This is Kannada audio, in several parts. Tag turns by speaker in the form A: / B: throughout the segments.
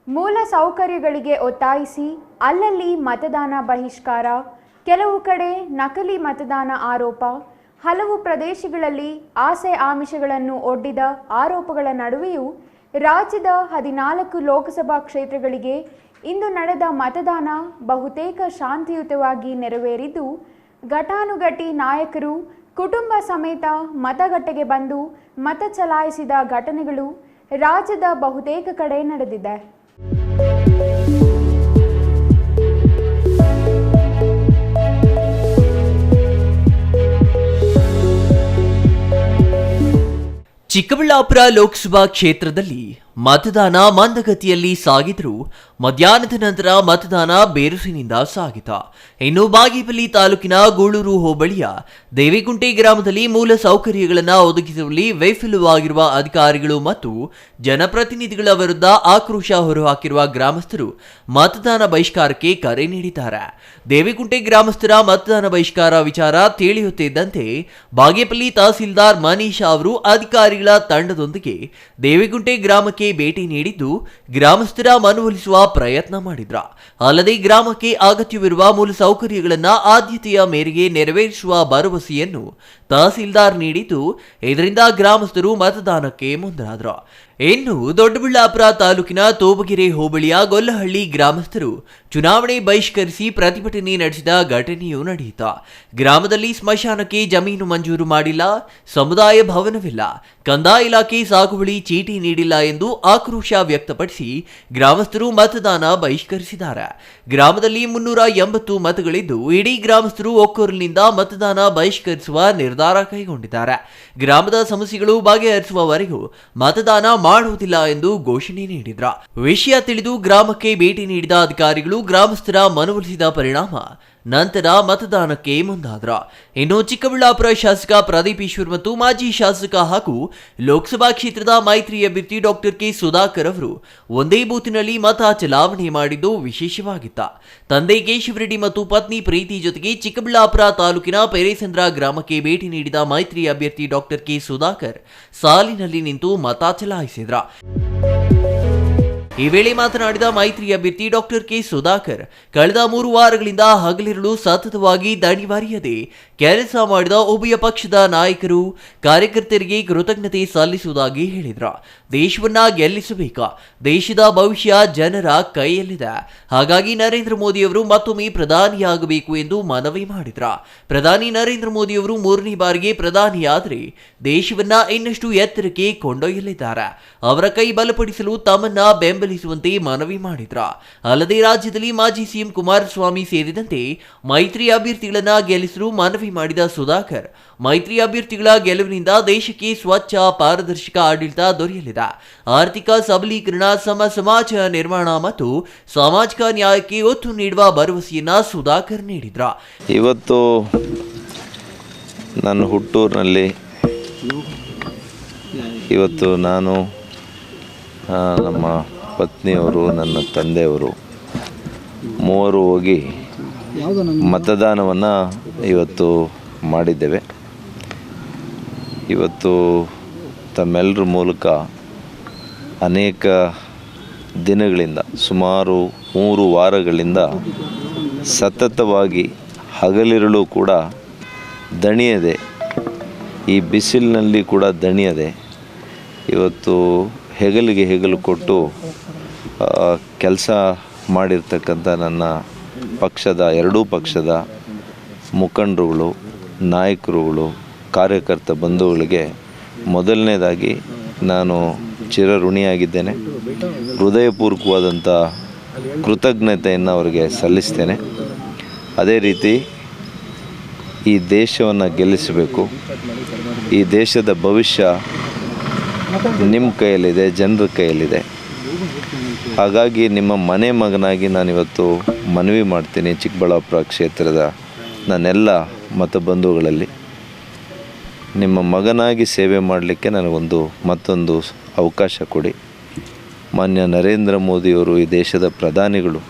A: ಮೂಲ ಸೌಕರ್ಯಗಳಿಗೆ ಒತ್ತಾಯಿಸಿ ಅಲ್ಲಲ್ಲಿ ಮತದಾನ ಬಹಿಷ್ಕಾರ, ಕೆಲವು ಕಡೆ ನಕಲಿ ಮತದಾನ ಆರೋಪ, ಹಲವು ಪ್ರದೇಶಗಳಲ್ಲಿ ಆಸೆ ಆಮಿಷಗಳನ್ನು ಒಡ್ಡಿದ ಆರೋಪಗಳ ನಡುವೆಯೂ ರಾಜ್ಯದ 14 ಲೋಕಸಭಾ ಕ್ಷೇತ್ರಗಳಿಗೆ ಇಂದು ನಡೆದ ಮತದಾನ ಬಹುತೇಕ ಶಾಂತಿಯುತವಾಗಿ ನೆರವೇರಿದ್ದು, ಘಟಾನುಘಟಿ ನಾಯಕರು ಕುಟುಂಬ ಸಮೇತ ಮತಗಟ್ಟೆಗೆ ಬಂದು ಮತ ಚಲಾಯಿಸಿದ ಘಟನೆಗಳು ರಾಜ್ಯದ ಬಹುತೇಕ ಕಡೆ ನಡೆದಿದೆ.
B: ಚಿಕ್ಕಬಳ್ಳಾಪುರ ಲೋಕಸಭಾ ಕ್ಷೇತ್ರದಲ್ಲಿ ಮತದಾನ ಮಂದಗತಿಯಲ್ಲಿ ಸಾಗಿದರೂ ಮಧ್ಯಾಹ್ನದ ನಂತರ ಮತದಾನ ಬೇರುಸಿನಿಂದ ಸಾಗಿತ. ಇನ್ನು ಬಾಗೇಪಲ್ಲಿ ತಾಲೂಕಿನ ಗೂಳೂರು ಹೋಬಳಿಯ ದೇವಿಗುಂಟೆ ಗ್ರಾಮದಲ್ಲಿ ಮೂಲ ಸೌಕರ್ಯಗಳನ್ನು ಒದಗಿಸುವಲ್ಲಿ ವೈಫಲ್ಯವಾಗಿರುವ ಅಧಿಕಾರಿಗಳು ಮತ್ತು ಜನಪ್ರತಿನಿಧಿಗಳ ವಿರುದ್ಧ ಆಕ್ರೋಶ ಹೊರಹಾಕಿರುವ ಗ್ರಾಮಸ್ಥರು ಮತದಾನ ಬಹಿಷ್ಕಾರಕ್ಕೆ ಕರೆ ನೀಡಿದ್ದಾರೆ. ದೇವಿಗುಂಟೆ ಗ್ರಾಮಸ್ಥರ ಮತದಾನ ಬಹಿಷ್ಕಾರ ವಿಚಾರ ತಿಳಿಯುತ್ತಿದ್ದಂತೆ ಬಾಗೇಪಲ್ಲಿ ತಹಸೀಲ್ದಾರ್ ಮನೀಶಾ ಅವರು ಅಧಿಕಾರಿಗಳ ತಂಡದೊಂದಿಗೆ ದೇವಿಗುಂಟೆ ಗ್ರಾಮಕ್ಕೆ ಭೇಟಿ ನೀಡಿದ್ದು ಗ್ರಾಮಸ್ಥರ ಮನವೊಲಿಸುವ ಪ್ರಯತ್ನ ಮಾಡಿದ್ರ. ಅಲ್ಲದೆ ಗ್ರಾಮಕ್ಕೆ ಅಗತ್ಯವಿರುವ ಮೂಲ ಸೌಕರ್ಯಗಳನ್ನು ಆದ್ಯತೆಯ ಮೇರೆಗೆ ನೆರವೇರಿಸುವ ಭರವಸೆಯನ್ನು ತಹಸೀಲ್ದಾರ್ ನೀಡಿದ್ದು, ಇದರಿಂದ ಗ್ರಾಮಸ್ಥರು ಮತದಾನಕ್ಕೆ ಮುಂದಾದ್ರು. ಇನ್ನು ದೊಡ್ಡಬಳ್ಳಾಪುರ ತಾಲೂಕಿನ ತೋಬಗೆರೆ ಹೋಬಳಿಯ ಗೊಲ್ಲಹಳ್ಳಿ ಗ್ರಾಮಸ್ಥರು ಚುನಾವಣೆ ಬಹಿಷ್ಕರಿಸಿ ಪ್ರತಿಭಟನೆ ನಡೆಸಿದ ಘಟನೆಯೂ ನಡೆಯಿತು. ಗ್ರಾಮದಲ್ಲಿ ಸ್ಮಶಾನಕ್ಕೆ ಜಮೀನು ಮಂಜೂರು ಮಾಡಿಲ್ಲ, ಸಮುದಾಯ ಭವನವಿಲ್ಲ, ಕಂದಾಯ ಇಲಾಖೆ ಸಾಗುವಳಿ ಚೀಟಿ ನೀಡಿಲ್ಲ ಎಂದು ಆಕ್ರೋಶ ವ್ಯಕ್ತಪಡಿಸಿ ಗ್ರಾಮಸ್ಥರು ಮತದಾನ ಬಹಿಷ್ಕರಿಸಿದ್ದಾರೆ. ಗ್ರಾಮದಲ್ಲಿ 380 ಮತಗಳಿದ್ದು ಇಡೀ ಗ್ರಾಮಸ್ಥರು ಒಕ್ಕೊರಲಿನಿಂದ ಮತದಾನ ಬಹಿಷ್ಕರಿಸುವ ನಿರ್ಧಾರ ಕೈಗೊಂಡಿದ್ದಾರೆ. ಗ್ರಾಮದ ಸಮಸ್ಯೆಗಳು ಬಗೆಹರಿಸುವವರೆಗೂ ಮತದಾನ ಮಾಡುವುದಿಲ್ಲ ಎಂದು ಘೋಷಣೆ ನೀಡಿದ್ರ. ವಿಷಯ ತಿಳಿದು ಗ್ರಾಮಕ್ಕೆ ಭೇಟಿ ನೀಡಿದ ಅಧಿಕಾರಿಗಳು ಗ್ರಾಮಸ್ಥರ ಮನವೊಲಿಸಿದ ಪರಿಣಾಮ ನಂತರ ಮತದಾನಕ್ಕೆ ಮುಂದಾದ್ರ. ಇನ್ನು ಚಿಕ್ಕಬಳ್ಳಾಪುರ ಶಾಸಕ ಪ್ರದೀಪ್ ಈಶ್ವರ್ ಮತ್ತು ಮಾಜಿ ಶಾಸಕ ಹಾಗೂ ಲೋಕಸಭಾ ಕ್ಷೇತ್ರದ ಮೈತ್ರಿ ಅಭ್ಯರ್ಥಿ ಡಾಕ್ಟರ್ ಕೆ ಸುಧಾಕರ್ ಅವರು ಒಂದೇ ಬೂತಿನಲ್ಲಿ ಮತ ಚಲಾವಣೆ ಮಾಡಿದ್ದು ವಿಶೇಷವಾಗಿತ್ತ. ತಂದೆ ಕೇಶವರೆಡ್ಡಿ ಮತ್ತು ಪತ್ನಿ ಪ್ರೀತಿ ಜೊತೆಗೆ ಚಿಕ್ಕಬಳ್ಳಾಪುರ ತಾಲೂಕಿನ ಪೆರೇಸಂದ್ರ ಗ್ರಾಮಕ್ಕೆ ಭೇಟಿ ನೀಡಿದ ಮೈತ್ರಿ ಅಭ್ಯರ್ಥಿ ಡಾಕ್ಟರ್ ಕೆ ಸುಧಾಕರ್ ಸಾಲಿನಲ್ಲಿ ನಿಂತು ಮತ ಚಲಾಯಿಸಿದ್ರ. ಈ ವೇಳೆ ಮಾತನಾಡಿದ ಮೈತ್ರಿ ಅಭ್ಯರ್ಥಿ ಡಾಕ್ಟರ್ ಕೆ ಸುಧಾಕರ್, ಕಳೆದ 3 ವಾರಗಳಿಂದ ಹಗಲಿರುಳು ಸತತವಾಗಿ ದಣಿವರಿಯದೆ ಕೆಲಸ ಮಾಡಿದ ಉಭಯ ಪಕ್ಷದ ನಾಯಕರು ಕಾರ್ಯಕರ್ತರಿಗೆ ಕೃತಜ್ಞತೆ ಸಲ್ಲಿಸುವುದಾಗಿ ಹೇಳಿದ್ರು. ದೇಶವನ್ನ ಗೆಲ್ಲಿಸಬೇಕಾ, ದೇಶದ ಭವಿಷ್ಯ ಜನರ ಕೈಯಲ್ಲಿದೆ, ಹಾಗಾಗಿ ನರೇಂದ್ರ ಮೋದಿಯವರು ಮತ್ತೊಮ್ಮೆ ಪ್ರಧಾನಿಯಾಗಬೇಕು ಎಂದು ಮನವಿ ಮಾಡಿದ್ರ. ಪ್ರಧಾನಿ ನರೇಂದ್ರ ಮೋದಿಯವರು 3ನೇ ಬಾರಿಗೆ ಪ್ರಧಾನಿಯಾದರೆ ದೇಶವನ್ನ ಇನ್ನಷ್ಟು ಎತ್ತರಕ್ಕೆ ಕೊಂಡೊಯ್ಯಲಿದ್ದಾರೆ. ಅವರ ಕೈ ಬಲಪಡಿಸಲು ತಮ್ಮನ್ನ ಬೆಂಬಲಿಸುವಂತೆ ಮನವಿ ಮಾಡಿದ್ರ. ಅಲ್ಲದೆ ರಾಜ್ಯದಲ್ಲಿ ಮಾಜಿ ಸಿಎಂ ಕುಮಾರಸ್ವಾಮಿ ಸೇರಿದಂತೆ ಮೈತ್ರಿ ಅಭ್ಯರ್ಥಿಗಳನ್ನ ಗೆಲ್ಲಿಸಲು ಮನವಿ ಮಾಡಿದ ಸುಧಾಕರ್, ಮೈತ್ರಿ ಅಭ್ಯರ್ಥಿಗಳ ಗೆಲುವಿನಿಂದ ದೇಶಕ್ಕೆ ಸ್ವಚ್ಛ ಪಾರದರ್ಶಕ ಆಡಳಿತ ದೊರೆಯಲಿದೆ. ಆರ್ಥಿಕ ಸಬಲೀಕರಣ, ಸಮಾಜ ನಿರ್ಮಾಣ ಮತ್ತು ಸಾಮಾಜಿಕ ನ್ಯಾಯಕ್ಕೆ ಒತ್ತು ನೀಡುವ ಭರವಸೆಯನ್ನ ಸುಧಾಕರ್ ನೀಡಿದ್ರ.
C: ಇವತ್ತು ನನ್ನ ಹುಟ್ಟೂರಿನಲ್ಲಿ ಇವತ್ತು ನಾನು, ನಮ್ಮ ಪತ್ನಿಯವರು, ನನ್ನ ತಂದೆಯವರು ಮೂವರು ಹೋಗಿ ಮತದಾನವನ್ನು ಇವತ್ತು ಮಾಡಿದ್ದೇವೆ. ಇವತ್ತು ತಮ್ಮೆಲ್ಲರ ಮೂಲಕ ಅನೇಕ ದಿನಗಳಿಂದ ಸುಮಾರು 3 ವಾರಗಳಿಂದ ಸತತವಾಗಿ ಹಗಲಿರುಳು ಕೂಡ ದಣಿಯದೆ, ಈ ಬಿಸಿಲಿನಲ್ಲಿ ಕೂಡ ದಣಿಯದೆ ಇವತ್ತು ಹೆಗಲಿಗೆ ಹೆಗಲು ಕೊಟ್ಟು ಕೆಲಸ ಮಾಡಿರ್ತಕ್ಕಂಥ ನನ್ನ ಪಕ್ಷದ, ಎರಡೂ ಪಕ್ಷದ ಮುಖಂಡರುಗಳು, ನಾಯಕರುಗಳು, ಕಾರ್ಯಕರ್ತ ಬಂಧುಗಳಿಗೆ ಮೊದಲನೇದಾಗಿ ನಾನು ಚಿರಋಣಿಯಾಗಿದ್ದೇನೆ. ಹೃದಯಪೂರ್ವಕವಾದಂಥ ಕೃತಜ್ಞತೆಯನ್ನು ಅವರಿಗೆ ಸಲ್ಲಿಸ್ತೇನೆ. ಅದೇ ರೀತಿ ಈ ದೇಶವನ್ನು ಗೆಲ್ಲಿಸಬೇಕು, ಈ ದೇಶದ ಭವಿಷ್ಯ ನಿಮ್ಮ ಕೈಯಲ್ಲಿದೆ, ಜನರ ಕೈಯಲ್ಲಿದೆ. ಹಾಗಾಗಿ ನಿಮ್ಮ ಮನೆ ಮಗನಾಗಿ ನಾನಿವತ್ತು ಮನವಿ ಮಾಡ್ತೀನಿ, ಚಿಕ್ಕಬಳ್ಳಾಪುರ ಕ್ಷೇತ್ರದ ನನ್ನೆಲ್ಲ ಮತಬಂಧುಗಳಲ್ಲಿ ನಿಮ್ಮ ಮಗನಾಗಿ ಸೇವೆ ಮಾಡಲಿಕ್ಕೆ ನನಗೊಂದು ಮತ್ತೊಂದು ಅವಕಾಶ ಕೊಡಿ. ಮಾನ್ಯ ನರೇಂದ್ರ ಮೋದಿಯವರು ಈ ದೇಶದ ಪ್ರಧಾನಿಗಳು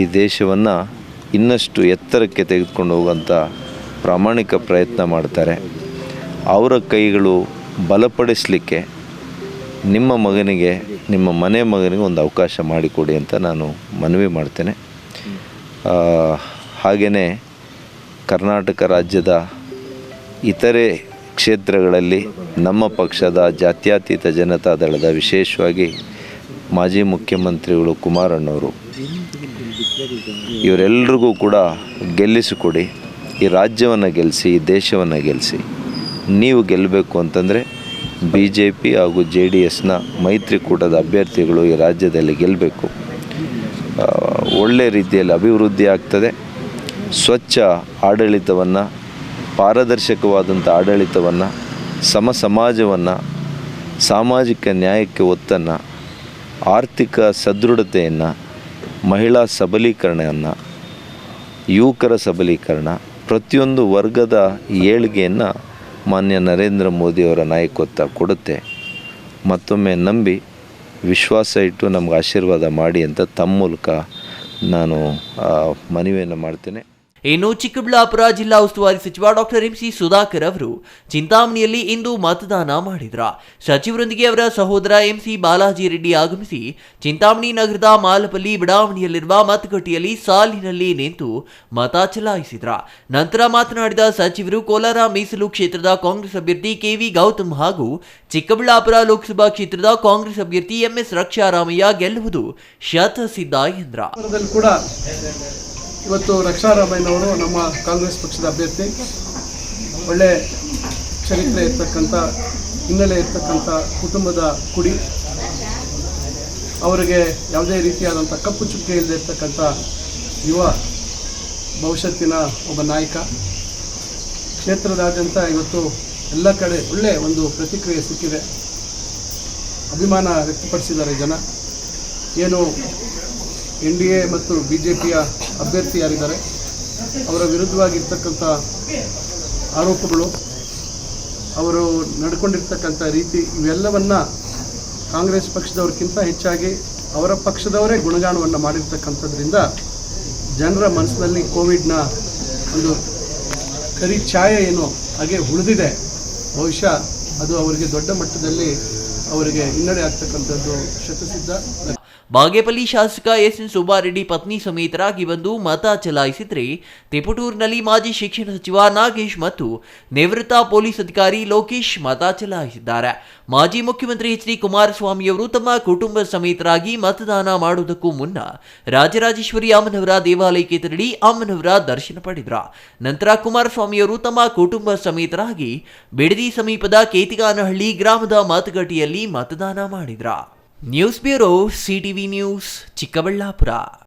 C: ಈ ದೇಶವನ್ನು ಇನ್ನಷ್ಟು ಎತ್ತರಕ್ಕೆ ತೆಗೆದುಕೊಂಡು ಹೋಗುವಂಥ ಪ್ರಾಮಾಣಿಕ ಪ್ರಯತ್ನ ಮಾಡ್ತಾರೆ. ಅವರ ಕೈಗಳು ಬಲಪಡಿಸಲಿಕ್ಕೆ ನಿಮ್ಮ ಮಗನಿಗೆ, ನಿಮ್ಮ ಮನೆ ಮಗನಿಗೆ ಒಂದು ಅವಕಾಶ ಮಾಡಿಕೊಡಿ ಅಂತ ನಾನು ಮನವಿ ಮಾಡ್ತೇನೆ. ಹಾಗೆಯೇ ಕರ್ನಾಟಕ ರಾಜ್ಯದ ಇತರೆ ಕ್ಷೇತ್ರಗಳಲ್ಲಿ ನಮ್ಮ ಪಕ್ಷದ ಜಾತ್ಯತೀತ ಜನತಾ ದಳದ, ವಿಶೇಷವಾಗಿ ಮಾಜಿ ಮುಖ್ಯಮಂತ್ರಿಗಳು ಕುಮಾರಣ್ಣವರು, ಇವರೆಲ್ಲರಿಗೂ ಕೂಡ ಗೆಲ್ಲಿಸಿಕೊಡಿ. ಈ ರಾಜ್ಯವನ್ನು ಗೆಲ್ಲಿಸಿ, ಈ ದೇಶವನ್ನು ಗೆಲ್ಲಿಸಿ. ನೀವು ಗೆಲ್ಲಬೇಕು ಅಂತಂದರೆ BJP ಹಾಗೂ JDSನ ಮೈತ್ರಿಕೂಟದ ಅಭ್ಯರ್ಥಿಗಳು ಈ ರಾಜ್ಯದಲ್ಲಿ ಗೆಲ್ಲಬೇಕು. ಒಳ್ಳೆ ರೀತಿಯಲ್ಲಿ ಅಭಿವೃದ್ಧಿ ಆಗ್ತದೆ. ಸ್ವಚ್ಛ ಆಡಳಿತವನ್ನು, ಪಾರದರ್ಶಕವಾದಂಥ ಆಡಳಿತವನ್ನು, ಸಮಾಜವನ್ನು, ಸಾಮಾಜಿಕ ನ್ಯಾಯಕ್ಕೆ ಒತ್ತನ್ನು, ಆರ್ಥಿಕ ಸದೃಢತೆಯನ್ನು, ಮಹಿಳಾ ಸಬಲೀಕರಣವನ್ನು, ಯುವಕರ ಸಬಲೀಕರಣ, ಪ್ರತಿಯೊಂದು ವರ್ಗದ ಏಳಿಗೆಯನ್ನು ಮಾನ್ಯ ನರೇಂದ್ರ ಮೋದಿಯವರ ನಾಯಕತ್ವ ಕೊಡುತ್ತೆ. ಮತ್ತೊಮ್ಮೆ ನಂಬಿ ವಿಶ್ವಾಸ ಇಟ್ಟು ನಮ್ಗೆ ಆಶೀರ್ವಾದ ಮಾಡಿ ಅಂತ ತಮ್ಮ ಮೂಲಕ ನಾನು ಮನವಿಯನ್ನು ಮಾಡ್ತೇನೆ.
B: ಇನ್ನು ಚಿಕ್ಕಬಳ್ಳಾಪುರ ಜಿಲ್ಲಾ ಉಸ್ತುವಾರಿ ಸಚಿವ ಡಾಕ್ಟರ್ MC ಸುಧಾಕರ್ ಅವರು ಚಿಂತಾಮಣಿಯಲ್ಲಿ ಇಂದು ಮತದಾನ ಮಾಡಿದ್ರ. ಸಚಿವರೊಂದಿಗೆ ಅವರ ಸಹೋದರ MC ಬಾಲಾಜಿ ರೆಡ್ಡಿ ಆಗಮಿಸಿ ಚಿಂತಾಮಣಿ ನಗರದ ಮಾಲಪಲ್ಲಿ ಬಡಾವಣೆಯಲ್ಲಿರುವ ಮತಗಟ್ಟೆಯಲ್ಲಿ ಸಾಲಿನಲ್ಲಿ ನಿಂತು ಮತ ಚಲಾಯಿಸಿದ್ರ. ನಂತರ ಮಾತನಾಡಿದ ಸಚಿವರು, ಕೋಲಾರ ಮೀಸಲು ಕ್ಷೇತ್ರದ ಕಾಂಗ್ರೆಸ್ ಅಭ್ಯರ್ಥಿ KV ಗೌತಮ್ ಹಾಗೂ ಚಿಕ್ಕಬಳ್ಳಾಪುರ ಲೋಕಸಭಾ ಕ್ಷೇತ್ರದ ಕಾಂಗ್ರೆಸ್ ಅಭ್ಯರ್ಥಿ MS ರಕ್ಷಾರಾಮಯ್ಯ ಗೆಲ್ಲುವುದು ಶತಸಿದ್ಧ ಎಂದ್ರ.
D: ಇವತ್ತು ರಕ್ಷಾರಾಮಯ್ಯನವರು ನಮ್ಮ ಕಾಂಗ್ರೆಸ್ ಪಕ್ಷದ ಅಭ್ಯರ್ಥಿ, ಒಳ್ಳೆ ಚರಿತ್ರೆ ಇರ್ತಕ್ಕಂಥ, ಹಿನ್ನೆಲೆ ಇರ್ತಕ್ಕಂಥ ಕುಟುಂಬದ ಕುಡಿ, ಅವರಿಗೆ ಯಾವುದೇ ರೀತಿಯಾದಂಥ ಕಪ್ಪು ಚುಕ್ಕೆ ಇಲ್ಲದೆ ಇರ್ತಕ್ಕಂಥ ಯುವ ಭವಿಷ್ಯತ್ತಿನ ಒಬ್ಬ ನಾಯಕ. ಕ್ಷೇತ್ರದಾದ್ಯಂತ ಇವತ್ತು ಎಲ್ಲ ಕಡೆ ಒಳ್ಳೆಯ ಒಂದು ಪ್ರತಿಕ್ರಿಯೆ ಸಿಕ್ಕಿದೆ, ಅಭಿಮಾನ ವ್ಯಕ್ತಪಡಿಸಿದ್ದಾರೆ ಜನ. ಏನು NDA ಮತ್ತು BJPಯ ಅಭ್ಯರ್ಥಿ ಯಾರಿದ್ದಾರೆ ಅವರ ವಿರುದ್ಧವಾಗಿರ್ತಕ್ಕಂಥ ಆರೋಪಗಳು, ಅವರು ನಡ್ಕೊಂಡಿರ್ತಕ್ಕಂಥ ರೀತಿ, ಇವೆಲ್ಲವನ್ನು ಕಾಂಗ್ರೆಸ್ ಪಕ್ಷದವ್ರಿಗಿಂತ ಹೆಚ್ಚಾಗಿ ಅವರ ಪಕ್ಷದವರೇ ಗುಣಗಾನವನ್ನು ಮಾಡಿರ್ತಕ್ಕಂಥದ್ರಿಂದ ಜನರ ಮನಸ್ಸಿನಲ್ಲಿ ಕೋವಿಡ್ನ ಒಂದು ಕರಿ ಛಾಯೆ ಏನು ಹಾಗೆ ಉಳಿದಿದೆ. ಬಹುಶಃ ಅದು ಅವರಿಗೆ ದೊಡ್ಡ ಮಟ್ಟದಲ್ಲಿ ಅವರಿಗೆ ಹಿನ್ನಡೆ ಆಗ್ತಕ್ಕಂಥದ್ದು ಶತಸಿದ್ಧ.
B: ಬಾಗೇಪಲ್ಲಿ ಶಾಸಕ SN ಸುಬ್ಬಾರೆಡ್ಡಿ ಪತ್ನಿ ಸಮೇತರಾಗಿ ಬಂದು ಮತ ಚಲಾಯಿಸಿದರೆ, ತಿಪಟೂರಿನಲ್ಲಿ ಮಾಜಿ ಶಿಕ್ಷಣ ಸಚಿವ ನಾಗೇಶ್ ಮತ್ತು ನಿವೃತ್ತ ಪೊಲೀಸ್ ಅಧಿಕಾರಿ ಲೋಕೇಶ್ ಮತ ಚಲಾಯಿಸಿದ್ದಾರೆ. ಮಾಜಿ ಮುಖ್ಯಮಂತ್ರಿ HD ಕುಮಾರಸ್ವಾಮಿಯವರು ತಮ್ಮ ಕುಟುಂಬ ಸಮೇತರಾಗಿ ಮತದಾನ ಮಾಡುವುದಕ್ಕೂ ಮುನ್ನ ರಾಜರಾಜೇಶ್ವರಿ ಅಮ್ಮನವರ ದೇವಾಲಯಕ್ಕೆ ತೆರಳಿ ಅಮ್ಮನವರ ದರ್ಶನ ಪಡೆದ್ರ. ನಂತರ ಕುಮಾರಸ್ವಾಮಿಯವರು ತಮ್ಮ ಕುಟುಂಬ ಸಮೇತರಾಗಿ ಬಿಡದಿ ಸಮೀಪದ ಕೇತಿಗಾನಹಳ್ಳಿ ಗ್ರಾಮದ ಮತಗಟ್ಟೆಯಲ್ಲಿ ಮತದಾನ ಮಾಡಿದ್ರ. News bureau CTV news Chikkaballapur.